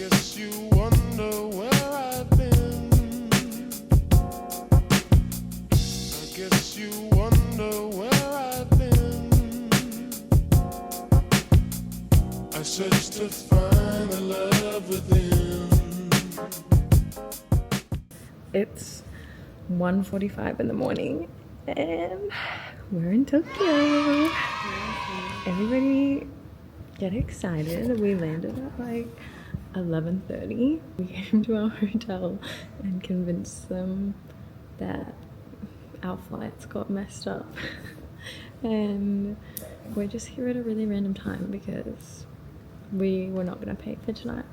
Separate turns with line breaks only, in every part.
guess you wonder where I've been. I guess you wonder where I've been. I searched to find the love within.
It's 1:45 in the morning and we're in Tokyo. Everybody get excited. We landed at like 11:30. We came to our hotel and convinced them that our flights got messed up. And we're just here at a really random time because we were not going to pay for tonight.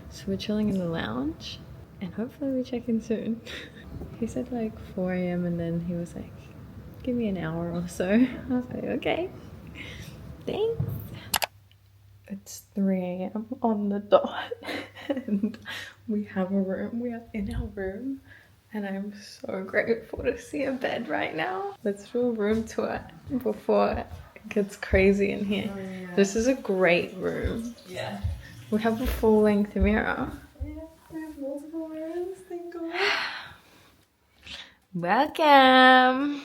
So we're chilling in the lounge and hopefully we check in soon. He said like 4 AM and then he was like, give me an hour or so. I was like, okay, thanks. It's 3 AM on the dot and we have a room. We are in our room and I'm so grateful to see a bed right now. Let's do a room tour before it gets crazy in here. Oh, yeah. This is a great room.
Yeah.
We have a full-length mirror.
Yeah, we have multiple mirrors, thank God.
Welcome.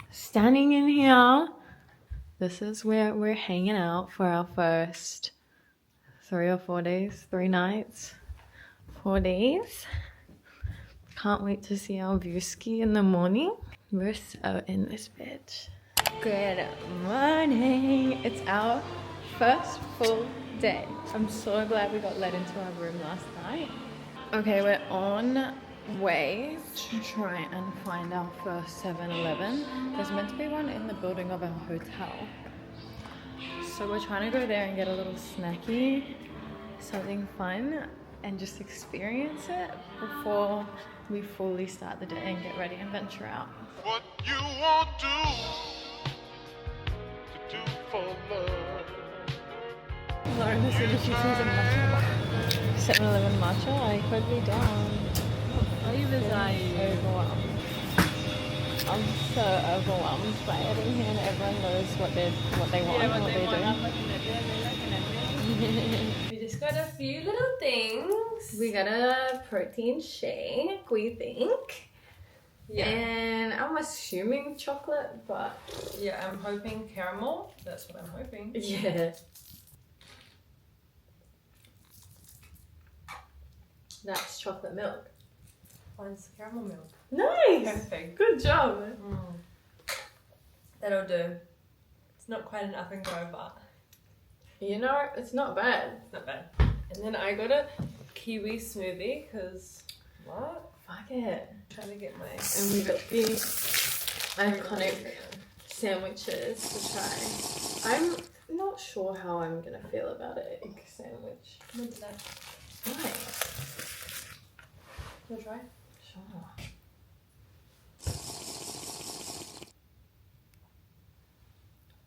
Standing in here. This is where we're hanging out for our first 3 or 4 days, 3 nights, 4 days. Can't wait to see our viewski in the morning. We're so in this bitch. Good morning. It's our first full day. I'm so glad we got let into our room last night. Okay, we're on way to try and find our first 7-Eleven. There's meant to be one in the building of our hotel. So we're trying to go there and get a little snacky, something fun, and just experience it before we fully start the day and get ready and venture out.
What you won't do to do for love.
Lauren has said if she sees a matcha, 7-Eleven matcha, I could be down. Overwhelmed. I'm so overwhelmed by it in here and everyone knows what they want and what they're doing.
We just got a few little things.
We got a protein shake, we think.
Yeah.
And I'm assuming chocolate, but
Yeah, I'm hoping caramel. That's what I'm hoping.
yeah. That's chocolate milk.
Mine's caramel milk.
Nice!
Perfect.
Good job!
That'll do. It's not quite an up and go, but
You know, it's not bad.
it's not bad. And then I got a kiwi smoothie because what?
Fuck it.
I'm trying to get my.
And we got the iconic sandwiches to try. I'm not sure how I'm gonna feel about an egg sandwich.
What's that?
Nice.
Wanna try?
Sure.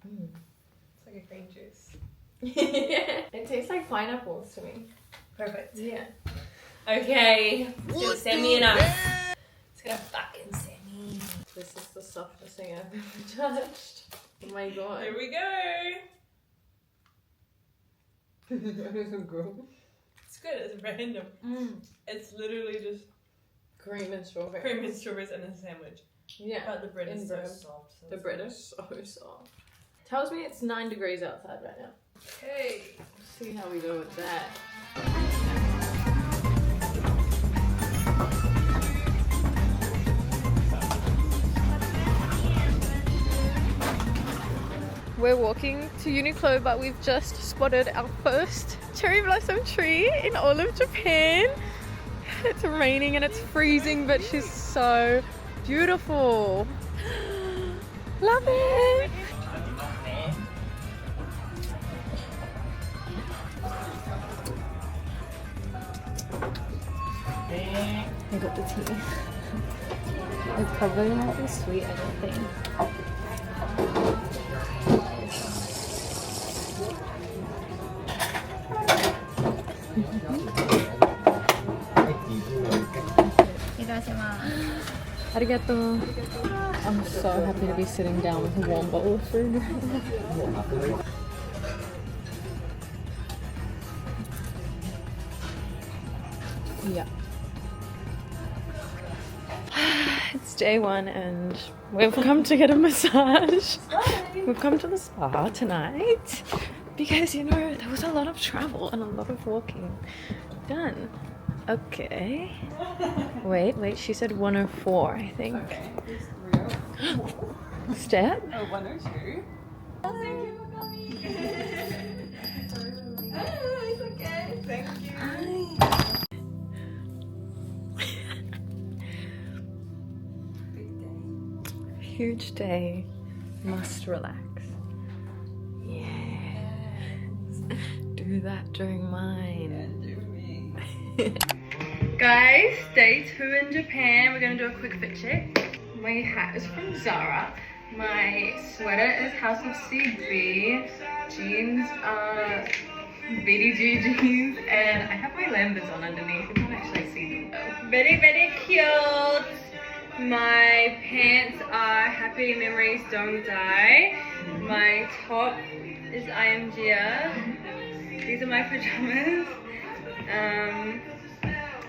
It's like a green juice.
It tastes like pineapples to me.
Perfect.
Yeah.
Okay. It's gonna send me enough. It's gonna fucking send me.
This is the softest thing I've ever touched. Oh my god.
Here we go. It's good. It's random. It's literally just
Cream and strawberry.
cream and strawberries and a sandwich.
Yeah.
But the bread
In
is so
bread.
soft. So
The
it's
bread
good.
is so soft. Tells me it's 9 degrees outside right now.
Okay.
See how we go with that. We're walking to Uniqlo, but we've just spotted our first cherry blossom tree in all of Japan. It's raining and it's freezing, but she's so beautiful. Love it! I got the tea. It's probably not as sweet, I don't think. Arigato. I'm so happy to be sitting down with a warm bowl of food right now. Yeah. It's day one and we've come to get a massage. We've come to the spa tonight because, you know, there was a lot of travel and a lot of walking done. Okay. Wait, she said 104, I think.
Okay, here's 304.
Step?
Oh, 102. Thank you for coming. Oh, it's okay. Thank you. Big day.
Huge day. Must relax. Yes. Do that during mine.
And do me.
Guys, day 2 in Japan. We're gonna do a quick fit check. My hat is from Zara. My sweater is House of CB. Jeans are BDG jeans. And I have my Lambas on underneath. You can't actually see them though. Very, very cute. My pants are Happy Memories Don't Die. My top is IMGR. These are my pajamas.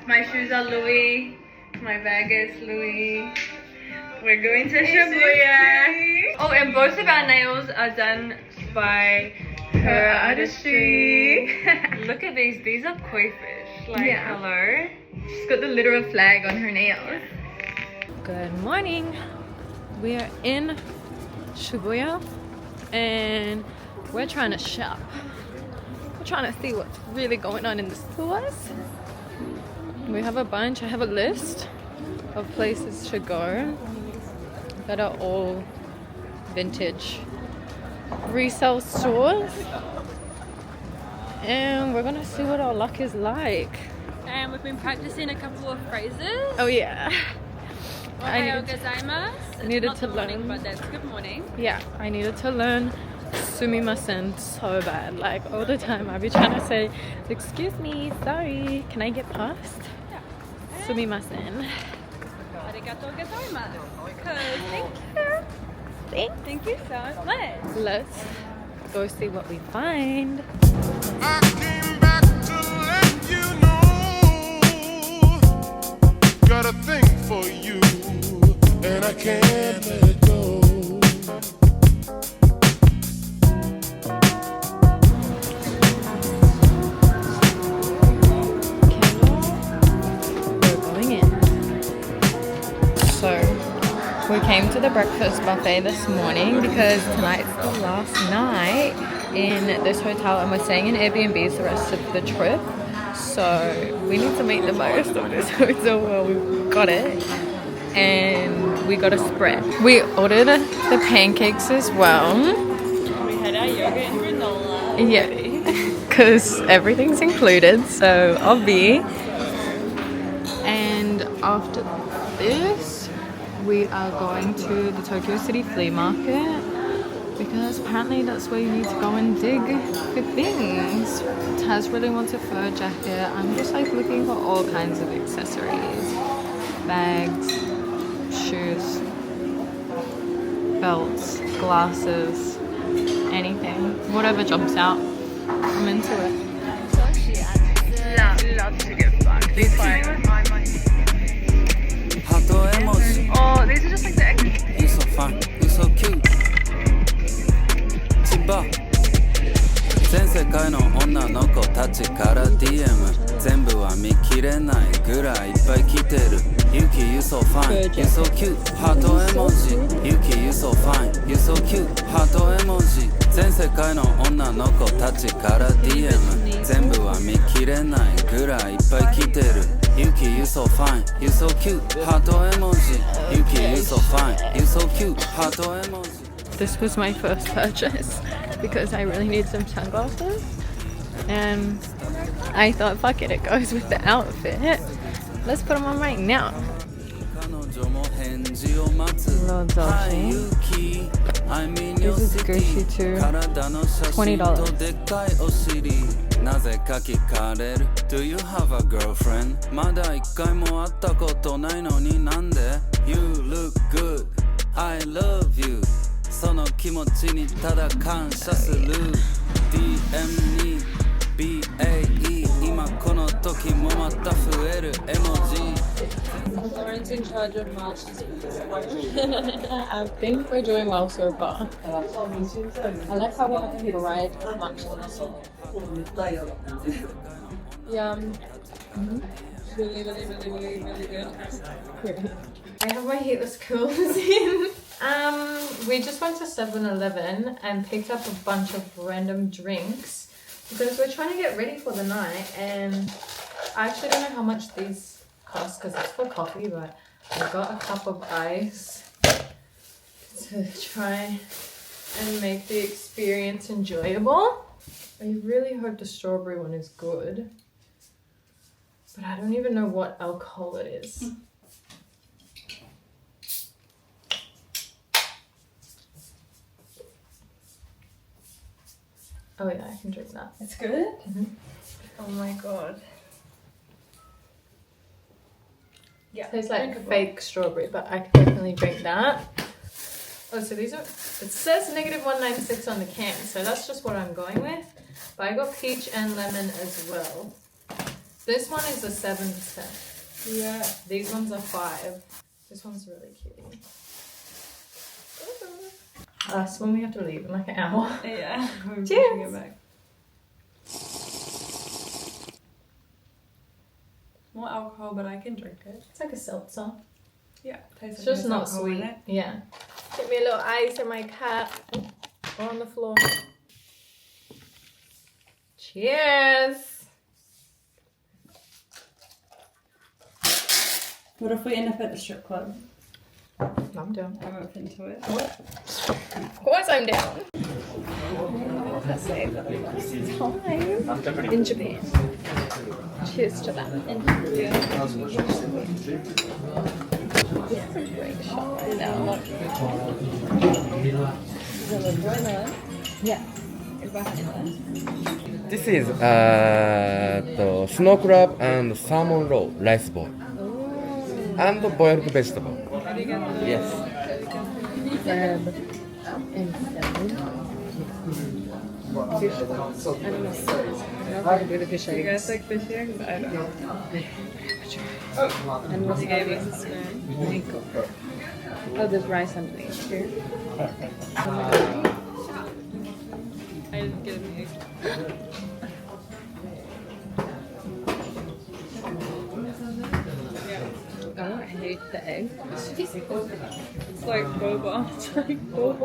My shoes are Louis. My bag is Louis. We're going to Shibuya. Oh, and both of our nails are done by her artistry. Look at these. These are koi fish. Like, hello. She's got the literal flag on her nails. Good morning. We are in Shibuya and we're trying to shop. We're trying to see what's really going on in the stores. We have a bunch. I have a list of places to go that are all vintage resale stores. And we're gonna see what our luck is like.
And we've been practicing a couple of phrases.
Oh yeah.
Ohayou gozaimasu.
needed
Not
to
the morning,
learn.
but that's good morning.
Yeah, I needed to learn sumimasen so bad. Like all the time I'd be trying to say, excuse me, sorry, can I get past?
Yeah.
Sumimasen.
Arigatou gozaimasu. Because thank you so much.
Let's go see what we find.
I came back to let you know. Got a thing for you, and I can't let it go.
We're going in. So, we came to the breakfast buffet this morning because tonight's the last night in this hotel and we're staying in Airbnbs the rest of the trip. So, we need to make the most of this hotel while we've got it. And we got a spread. We ordered the pancakes as well.
We had our yogurt and granola.
Yeah, because everything's included, so obvi. And after this, we are going to the Tokyo City Flea Market because apparently that's where you need to go and dig for things. Taz really wants a fur jacket. I'm just like looking for all kinds of accessories, bags, shoes, belts, glasses, anything, whatever jumps out. I'm into it. Love to get fucked. These ones are my money. Oh, these are just like the extra.
You're so fine, you're so cute. 千葉全世界の女の子たちから DM 全部は見切れないぐらいいっぱい来てる Yuki, you so fine, you so cute ハート絵文字 Yuki, you so fine, you so cute ハート絵文字全世界の女の子たちから DM 全部は見切れないぐらいいっぱい来てる Yuki, you so fine, you so cute ハート絵文字 Yuki, you so fine, you so cute ハート絵文字
This was my first purchase because I really need some sunglasses and I thought fuck it goes with the outfit. Let's put them on right now. Little Dolce. This is Gucci too. $20.
なぜか聞かれる Do you have a girlfriend? まだ一回も会ったことないのになんで You look good, I love you その気持ちにただ感謝する DM に BAE 今この時もまた増える
Aaron's in charge of March's.
I think we're doing well so far. I like how we have fried matcha.
Yum. Really, really, really, really, really good. I have my heatless coolers in. We just went to 7-Eleven and picked up a bunch of random drinks because we're trying to get ready for the night, and I actually don't know how much these cost because it's for coffee, but I got a cup of ice to try and make the experience enjoyable. I really hope the strawberry one is good, but I don't even know what alcohol it is. Oh yeah, I can drink that.
It's good?
Oh my god.
Yeah.
Tastes like fake strawberry, but I can definitely drink that. Oh, so these are, it says -196 on the can, so that's just what I'm going with. But I got peach and lemon as well. This one is a 7%.
Yeah.
These ones are 5. This one's really cute. Us when we have to leave in like an hour.
Yeah. We're
Cheers.
pushing it back. More alcohol, but I can drink it.
It's like a seltzer.
Yeah. Tastes
It's
like
just
there's
not
alcohol in
sweet.
it.
Yeah. Get me a little ice in my cup. Or on the floor. Cheers.
What if we end up at the strip club?
I'm down.
I'm open to it.
Of course I'm down. Let's say time in Japan. Cheers to that. It's a great shot right now. Yeah.
This is snow crab and salmon roll, rice ball, and boiled vegetable. Yes.
Crab and salmon. Fish. I don't know. I'm not very good at fish
You guys
eggs.
like fish eggs? I don't.
And what's
He gave us a spoon.
Oh, there's rice underneath here.
I didn't get an egg.
I don't hate the egg.
It's like boba. It's like boba.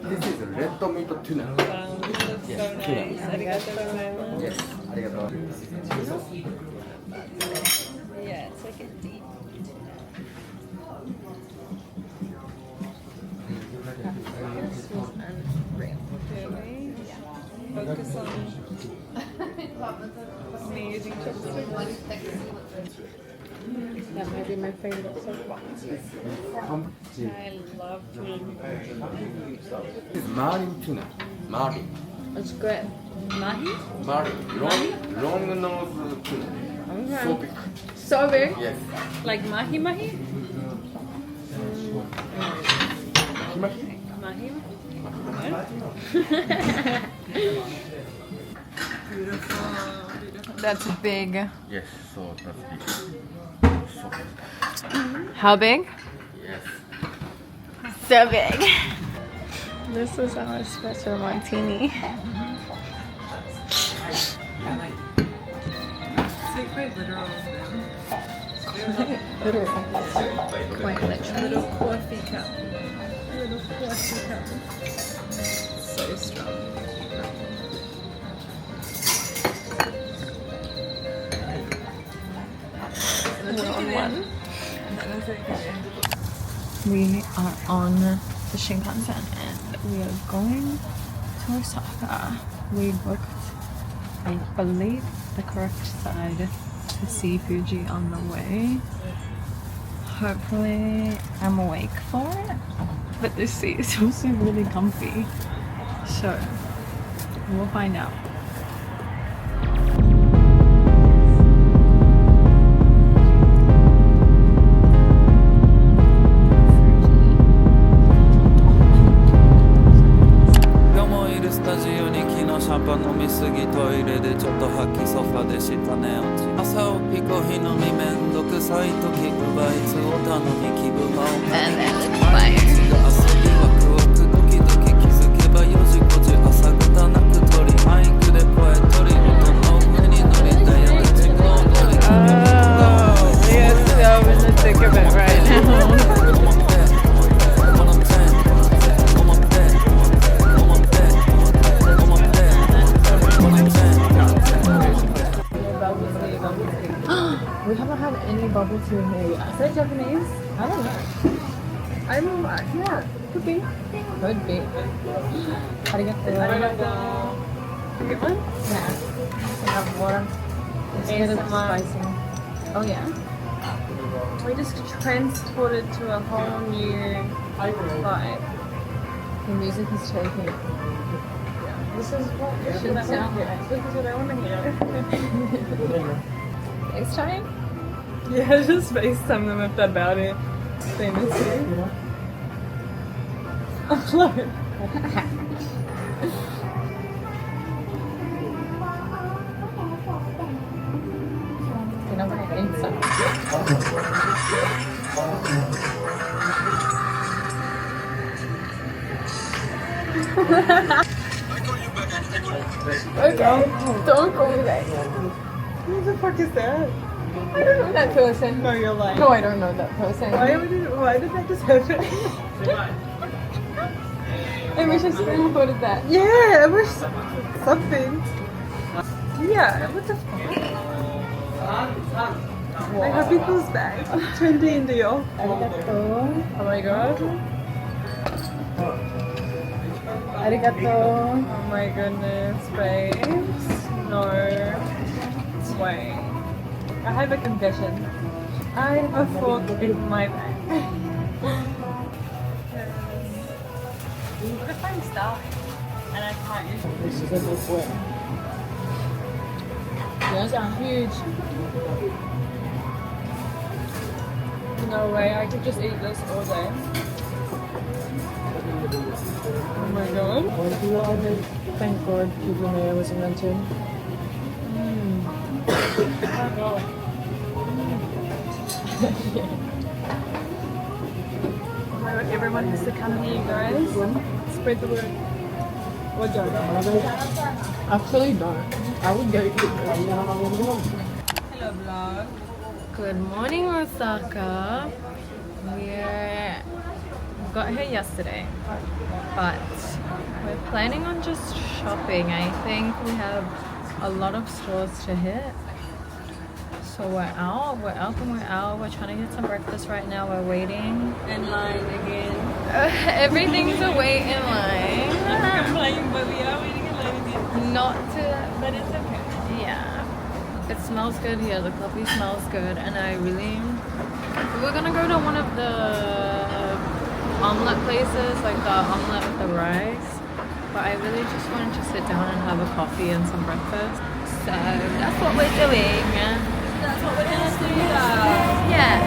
This is red meat tuna.
That's so nice. Arigatou gozaimasu.
Yes. Arigato.
Yeah, it's like a deep. Really? Focus on me using chopsticks.
That might be my favorite so far.
I love tuna.
This is marine tuna. Marine.
It's good.
Mahi?
Marine. Long nose tuna. So big.
So big.
Yes.
Like mahi mahi?
Himahi?
Mahi?
That's big.
Yes. So that's big. So big.
How big?
Yes.
So big. This is our espresso martini.
Quite literal.
Literal. Quite literal.
Little coffee cup. Little coffee cup. So strong.
We're on one. We are on the Shinkansen and we are going to Osaka. We booked, I believe, the correct side to see Fuji on the way. Hopefully I'm awake for it, but this seat is also really comfy, so we'll find out.
りすぎトイレでちょっと吐きソファでした寝落ち朝起きコーヒー飲みめんどくさい時ウバイツを頼み気分はおかげ遊びワクワクドキドキ気づけば4時5時朝方なく鳥マイクで声取り音の上に乗りたいやつの踊り
Yes, I'm in the thick of it right now. We haven't had any bubble tea here yet. Is that Japanese? I don't know. Yeah, could be. Could be. Arigato.
Arigato. You get one?
Yeah. I have water. It's a bit of spicy. Oh yeah?
We just transported to a whole new vibe.
The music is taking.
This is what it should sound like. This is what I want to hear.
FaceTime?
Yeah, just FaceTime them if they're about it. They miss you. Upload.
Then I'm gonna eat some. Okay, don't call me back.
Who the fuck is that?
I don't know that person.
No, you're lying.
No, I don't know that person.
Why did that just happen?
I wish I screen recorded that.
Yeah, I wish something. Yeah, what the fuck? Like how people's bags trendy in Dior.
Arigato.
Oh my god.
Arigato.
Oh my goodness, babes. No way. I have a confession. I have a fork in my bag. If I'm stuck and I can't use it.
This is a big one. Those are huge.
No way, I could just eat this all day. Oh my god.
Thank God Shibuya was invented.
Oh my god, everyone has to come here, guys. Spread the word. What don't?
Actually, don't. I would go eat.
Hello, vlog.
Good morning, Osaka. We got here yesterday, but we're planning on just shopping. I think we have a lot of stores to hit. So we're out. We're trying to get some breakfast right now. We're waiting.
In line again.
Everything's a wait in line.
I'm complaining, but we are waiting in line again.
Not to,
But it's okay.
yeah. It smells good here. The coffee smells good, and we're gonna go to one of the omelet places, like the omelet with the rice. But I really just wanted to sit down and have a coffee and some breakfast. So that's what we're doing.
That's what we're gonna do.
Yeah.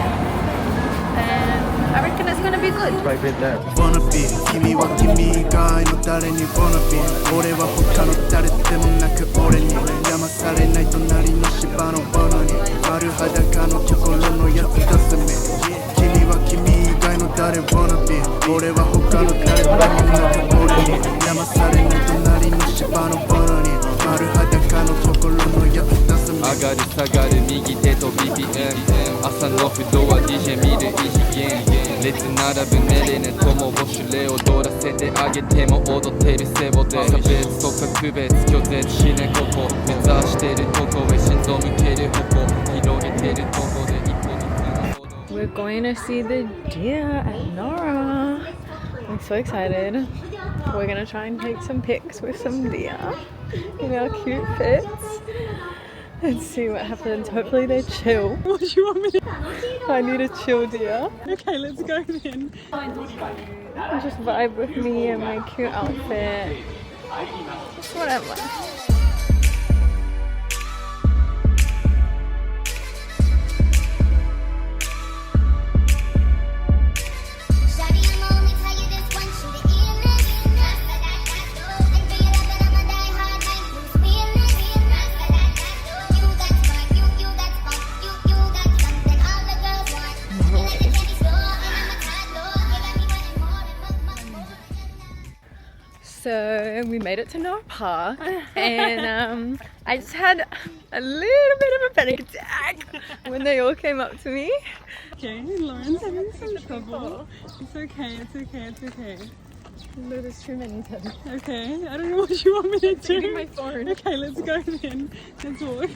And I reckon it's gonna be good.
Private lab.
Wanna be 君は君以外の誰に Wanna be 俺は他の誰でもなく俺に騙されない隣の芝の罠に丸裸の心のやつ出せめ君は君以外の誰 Wanna be 俺は他の誰でもなく俺に騙されない隣の芝の罠に丸裸の心のやつ出せめ
上がる下がる右手と BPM 朝の不動は DJ 見る異次元列並ぶ寝れね友を主礼踊らせてあげても踊ってる背負で差別とか区別拒絶しねここ目指してるとこへ心臓向ける方向広げてるとこで一歩ずつ
We're going to see the deer at Nara. I'm so excited. We're gonna try and take some pics with some deer in our cute fits and see what happens. Hopefully they're chill.
What do you want me to do?
I need a chill deer.
Okay, let's go then.
Just vibe with me and my cute outfit. Just whatever. So we made it to Nara and I just had a little bit of a panic attack when they all came up to me.
Okay, Lauren's having some trouble. It's okay, it's okay, it's okay.
No, there's too many of them.
Okay, I don't know what you want me to do.
My phone.
Okay, let's go then. Let's walk.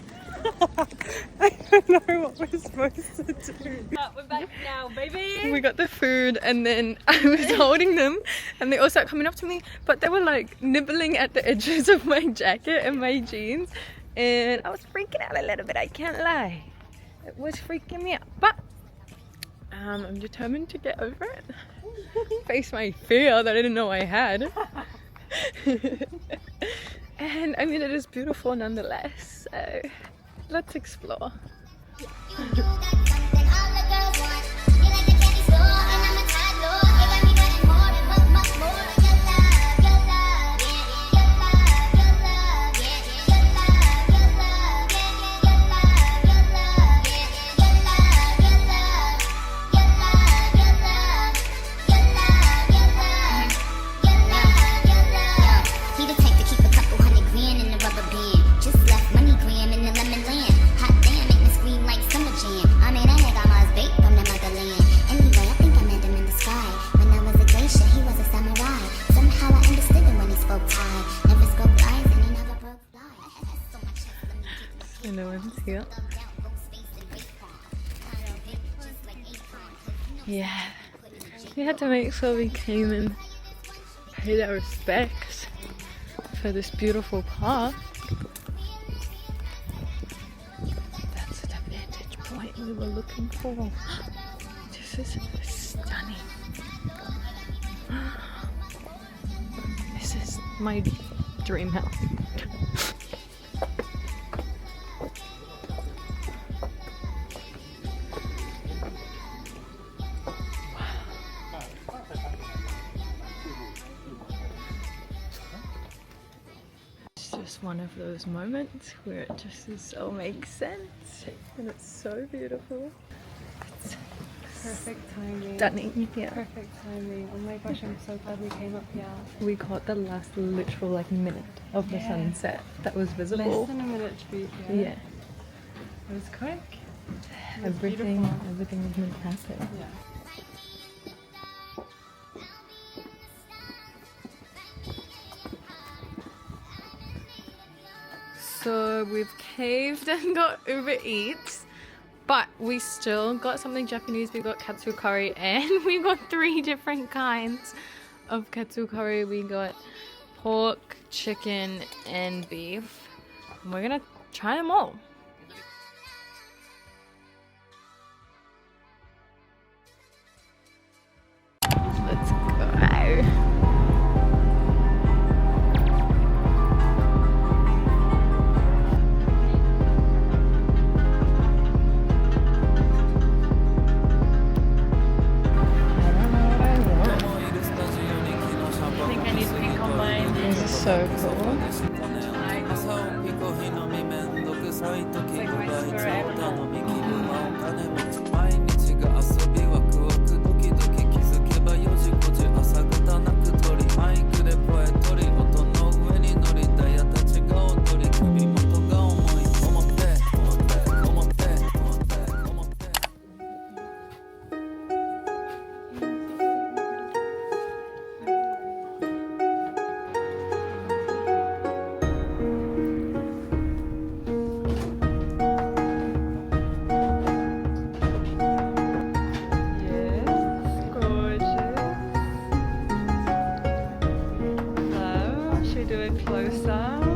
I don't know what we're supposed to do.
We're back now, baby.
We got the food and then I was holding them and they all started coming up to me, but they were like nibbling at the edges of my jacket and my jeans, and I was freaking out a little bit, I can't lie. It was freaking me out, but I'm determined to get over it. Face my fear that I didn't know I had. And I mean, it is beautiful nonetheless, so let's explore. No one's here. Yeah, we had to make sure we came and paid our respects for this beautiful park. That's the vantage point we were looking for. This is stunning. This is my dream house. One of those moments where it just all makes sense and it's so beautiful. It's
Perfect timing.
stunning. Yeah.
Perfect timing. Oh my gosh, I'm so glad we came up here.
We caught the last literal like minute of the sunset that was visible.
Less than a minute to be here.
Yeah.
It was quick.
Everything was meant to happen.
Yeah.
So we've caved and got Uber Eats, but we still got something Japanese. We got katsu curry and we got 3 different kinds of katsu curry. We got pork, chicken, and beef. And we're gonna try them all. Let's go. So cool. Closer.